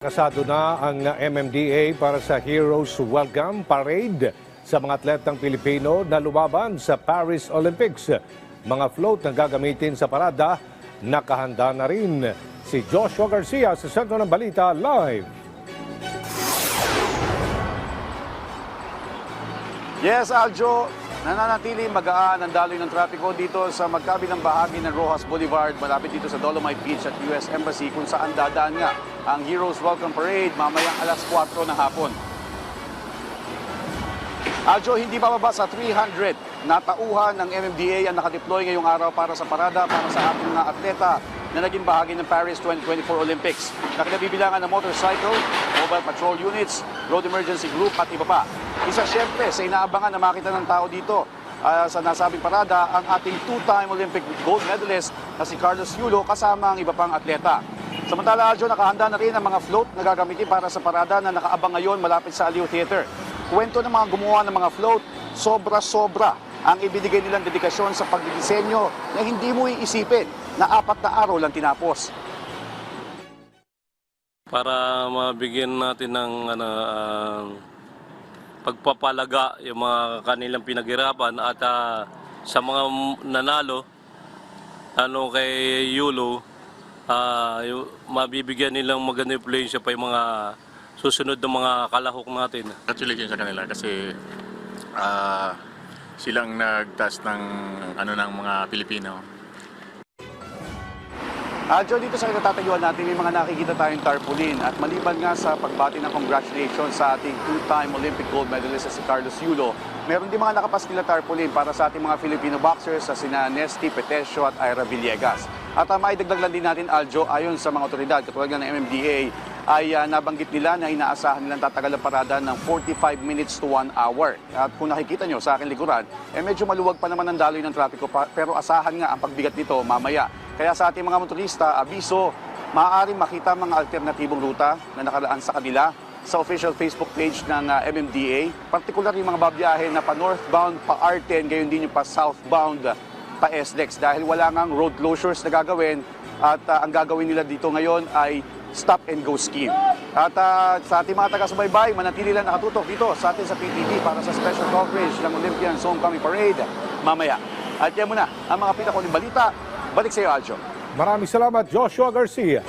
Kasado na ang MMDA para sa Heroes Welcome Parade sa mga atletang Pilipino na lumaban sa Paris Olympics. Mga float na gagamitin sa parada, nakahanda na rin. Si Joshua Garcia sa Sentro ng Balita Live. Yes, Aljo, nananatili magaan ang daloy ng trapiko dito sa magkabilang bahagi ng Rojas Boulevard malapit dito sa Dolomite Beach at US Embassy kung saan dadaan nga ang Heroes Welcome Parade mamayang alas 4 ng hapon. Aljo, hindi bababa sa 300 na tauhan ng MMDA ang nakadeploy ngayong araw para sa parada para sa ating mga atleta na naging bahagi ng Paris 2024 Olympics. Nakinabibilangan ng motorcycle, mobile patrol units, road emergency group at iba pa. Isa siyempre sa inaabangan na makita ng tao dito sa nasabing parada ang ating two-time Olympic gold medalist na si Carlos Yulo kasama ang iba pang atleta. Samantala, Aljo, nakahanda na rin ang mga float na gagamitin para sa parada na nakaabang ngayon malapit sa Aliw Theater. Kwento ng mga gumawa ng mga float, sobra-sobra ang ibinigay nilang dedikasyon sa pagdidisenyo na hindi mo iisipin na 4 na araw lang tinapos. Para mabigyan natin ng pagpapalaga yung mga kanilang pinaghirapan at sa mga nanalo kay Yulo, mabibigyan nilang magandang influensya pa yung mga susunod na mga kalahok natin. Congratulations sa kanila kasi silang nagtaas ng ng mga Pilipino. Aljo, dito sa natatayuan natin, may mga nakikita tayong tarpaulin at maliban nga sa pagbati ng congratulations sa ating two-time Olympic gold medalist si Carlos Yulo, meron din mga nakapaskil na tarpaulin para sa ating mga Filipino boxers sa sina Nesty Petesio at Ira Villegas. At maidagdag lang din natin, Aljo, ayon sa mga otoridad, katulad ng MMDA, ay nabanggit nila na inaasahan nilang tatagal ang parada ng 45 minutes to 1 hour. At kung nakikita nyo sa akin likuran, medyo maluwag pa naman ang daloy ng trapiko, pero asahan nga ang pagbigat nito mamaya. Kaya sa ating mga motorista, abiso, maaaring makita mga alternatibong ruta na nakalaan sa kanila sa official Facebook page ng MMDA. Partikular yung mga babiyahe na pa northbound, pa R10, gayon din yung pa southbound, pa SLEX. Dahil wala ngang road closures na gagawin at ang gagawin nila dito ngayon ay stop and go scheme. At sa ating mga taga-subaybay, manatili lang nakatutok dito sa atin sa PTV para sa special coverage ng Olympian Homecoming Parade mamaya. At yan muna ang mga pinakuling balita. Balik sa iyo, Aljo. Maraming salamat, Joshua Garcia.